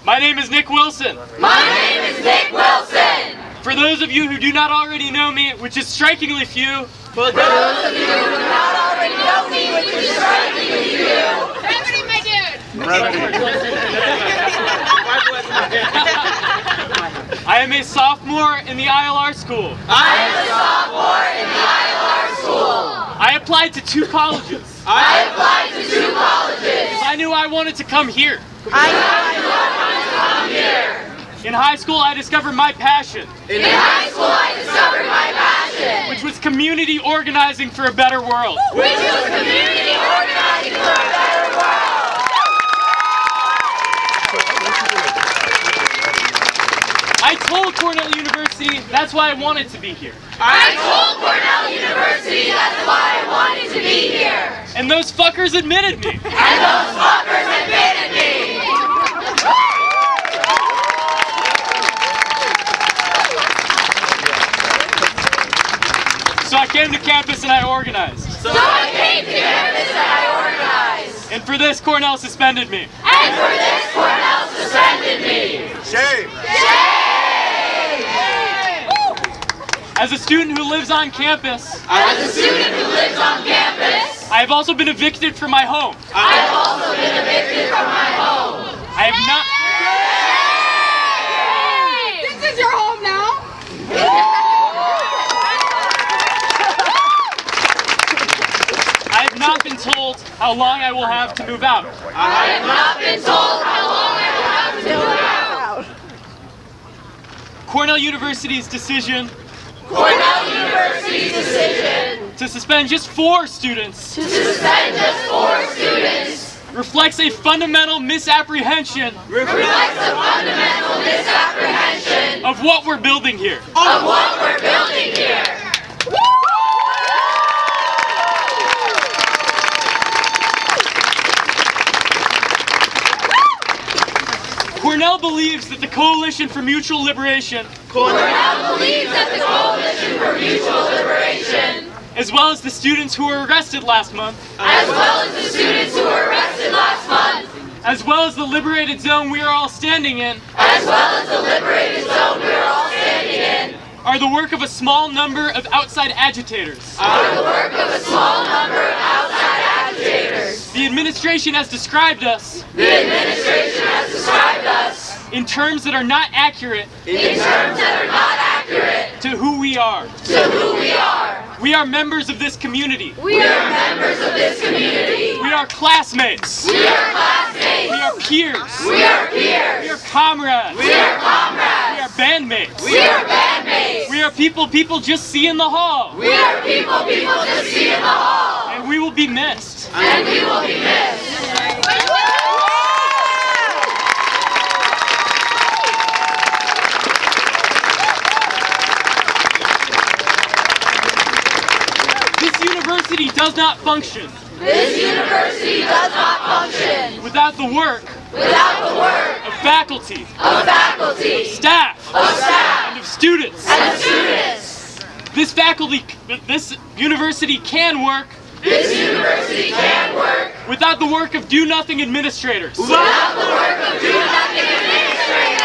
My name is Nick Wilson. My name is Nick Wilson. For those of you who do not already know me, which is strikingly few, For those of you who do not already know me, which is strikingly few. Brevity, my dude. I am a sophomore in the ILR school. I am a sophomore in the ILR school. I applied to 2 colleges. I applied to 2 colleges. I knew I wanted to come here. I knew I wanted to come here. In high school, I discovered my passion, In high school, I discovered my passion, which was community organizing for a better world. which was community organizing for a better world. I told Cornell University that's why I wanted to be here. I told Cornell University that's why I wanted to be here. And those fuckers admitted me. And those fuckers admitted me. So I came to campus and I organized. So I came to campus and I organized. And for this, Cornell suspended me. And for this, Cornell suspended me. Shame! Shame! As a student who lives on campus, As a student who lives on campus, I have also been evicted from my home. I have also been evicted from my home. I have not. This is your home now. I have not been told how long I will have to move out. I have not been told how long I will have to move out. Cornell University's decision Cornell University's decision to suspend just 4 students to suspend just 4 students reflects a fundamental misapprehension reflects a fundamental misapprehension of what we're building here. of what we're building here. Cornell believes that the Coalition for Mutual Liberation, Cornell believes that the Coalition for Mutual Liberation, as well as the students who were arrested last month, as well as the students who were arrested last month, as well as the liberated zone we are all standing in, as well as the liberated zone we are all standing in, are the work of a small number of outside agitators. are the work of a small number of outside agitators. The administration has described us The administration has described us in terms that are not accurate in terms that are not accurate to who we are. to who we are. We are members of this community. We are members of this community. We are classmates. We are classmates. We are peers. We are We are peers. comrades. We are We comrades. are bandmates. We are bandmates. We are people just see in the hall. We are people just see in the hall. And we will be missed. And we will be missed. This university does not function This university does not function without the work without the work of faculty, of faculty, staff, of staff, and of students. and of students. This university can work This university can work without the work of do-nothing administrators. without the work of do-nothing administrators.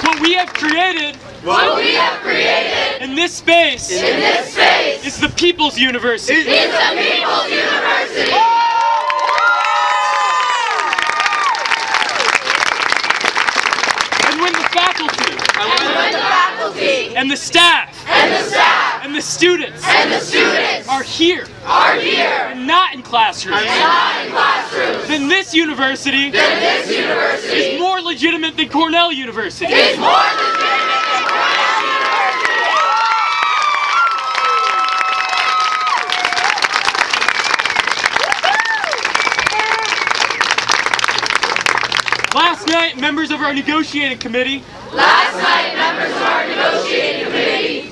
What we have created What we have created in this space in this space is the People's University. is the People's University. And when the faculty And when the faculty and the staff and the staff and the students and the students are here are here and not in classrooms, and not in classrooms, then this university then this university is more legitimate than Cornell University. is more legitimate than Cornell University. Last night, members of our negotiating committee Last night, members of our negotiating committee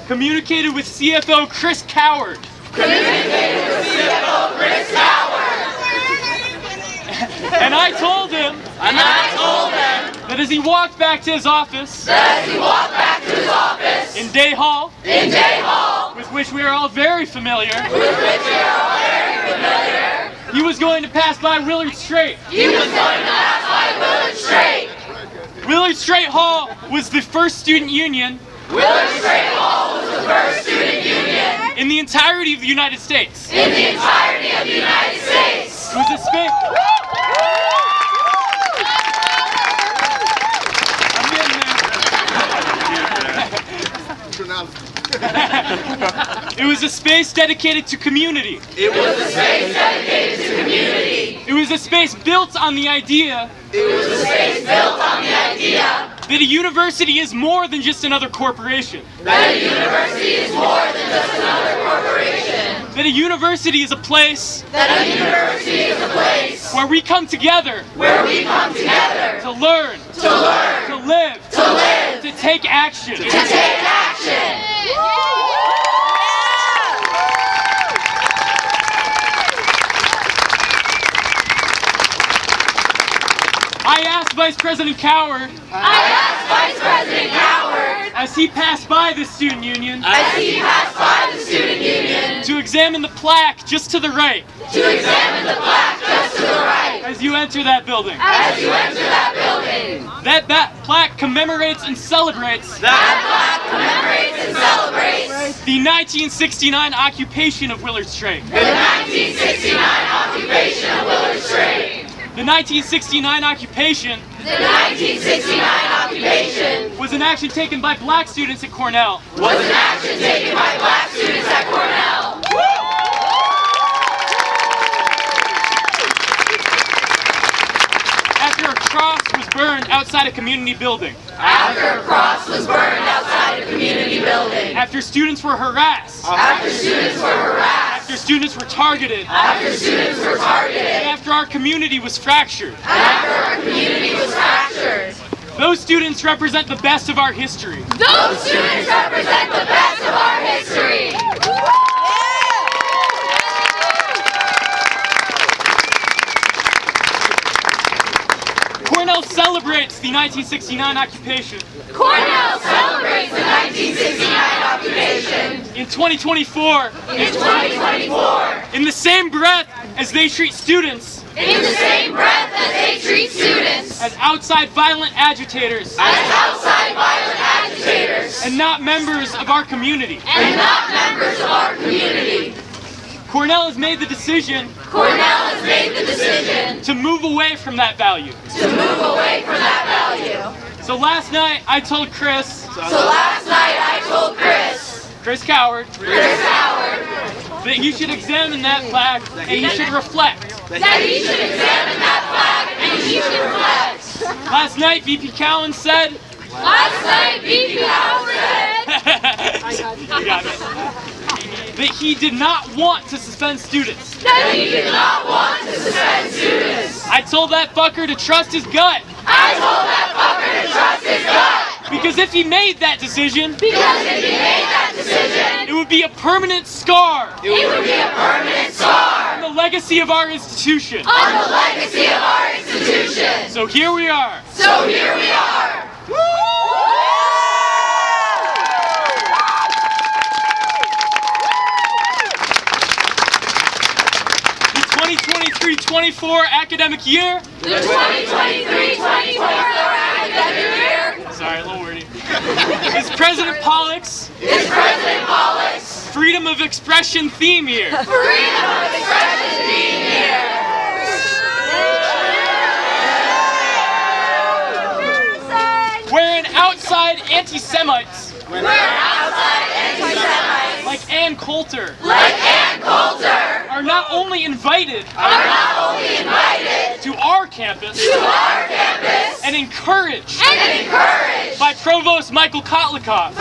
communicated with CFO Chris Coward. communicated with CFO Chris Howard. And I told him And I told him that as he walked back to his office that as he walked back to his office in Day Hall in Day Hall with which we are all very familiar. He was going to pass by Willard Straight. Willard Straight Hall was the first student union. In the entirety of the United States. It was a space. It was a space dedicated to community. It was a space built on the idea that a university is more than just another corporation. That a university is a place where we come together to learn, to live, to take action. I asked Vice President Coward as he passed by the student union to examine the plaque just to the right as you enter that building. That plaque commemorates and celebrates the 1969 occupation of Willard Straight. The 1969 occupation was an action taken by black students at Cornell. After a cross was burned outside a community building. After students were harassed. After students were targeted. And after our community was fractured. Those students represent the best of our history. Cornell celebrates the 1969 occupation. In 2024. In the same breath as they treat students. As outside violent agitators. And not members of our community. Cornell has made the decision to move away from that value. So last night I told Chris Coward, that he should examine that plaque and he should reflect. Last night VP Cowan said, you got it. That he did not want to suspend students. I told that fucker to trust his gut. Because if he made that decision, it would be a permanent scar. On the legacy of our institution. So here we are. The 2023-24 academic year. Sorry, a little wordy. Is President Pollock's freedom of expression theme year. Wherein outside anti-Semites, like Ann Coulter, are not only invited to our campus, and encouraged by Provost Michael Kotlikoff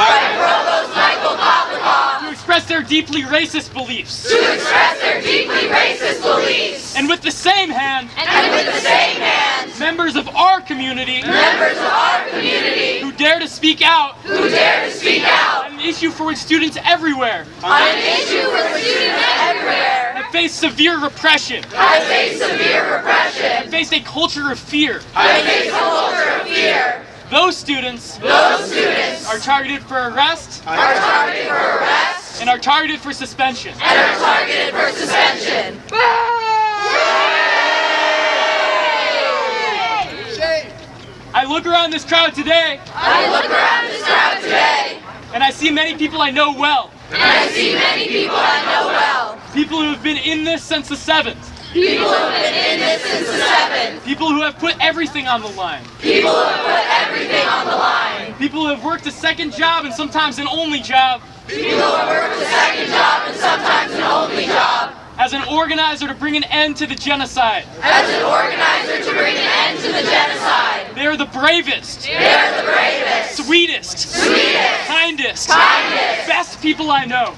to express their deeply racist beliefs. And with the same hand, members of our community who dare to speak out on an issue for which students everywhere have faced severe repression, have faced a culture of fear. Those students are targeted for arrest, and are targeted for suspension. I look around this crowd today, and I see many people I know well. People who have been in this since the 7th. People who have put everything on the line. People who have worked a second job and sometimes an only job. As an organizer to bring an end to the genocide. They are the bravest. Sweetest. Kindest. Best people I know.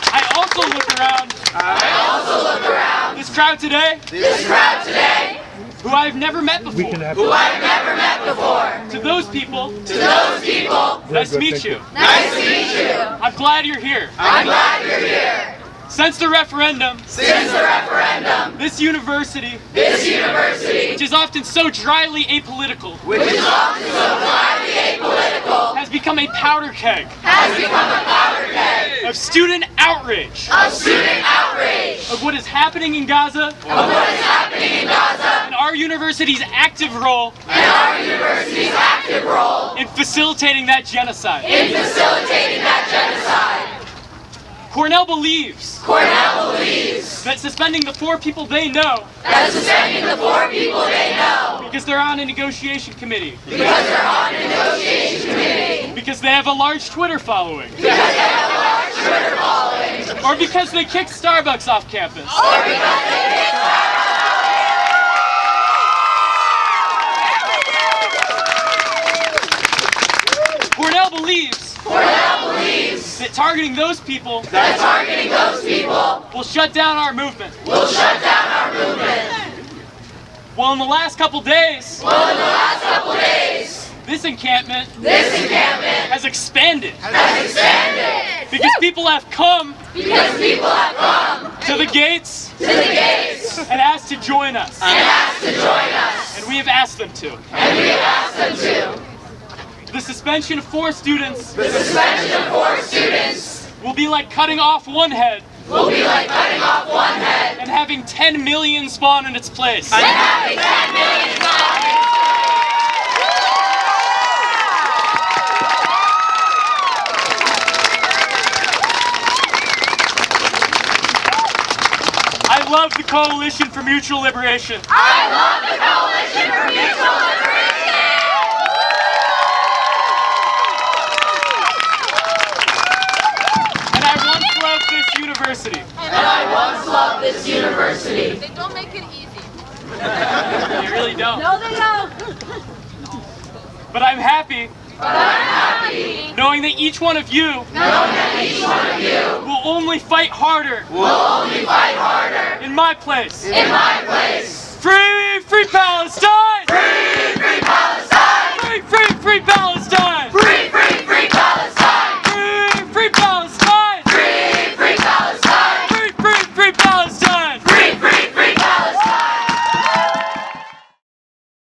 I also look around this crowd today, who I've never met before. To those people, nice to meet you. I'm glad you're here. Since the referendum, this university, which is often so dryly apolitical, has become a powder keg of student outrage, of what is happening in Gaza, and our university's active role in facilitating that genocide. Cornell believes that suspending the 4 people they know, because they're on a negotiation committee, because they have a large Twitter following, or because they kicked Starbucks off campus, Cornell believes that targeting those people will shut down our movement. Well, in the last couple days, this encampment has expanded. Because people have come to the gates and asked to join us. And we have asked them to. The suspension of 4 students will be like cutting off one head and having 10 million spawn in its place. I love the Coalition for Mutual Liberation. This university. They don't make it easy. They really don't. No, they don't. But I'm happy knowing that each one of you will only fight harder in my place. Free Palestine!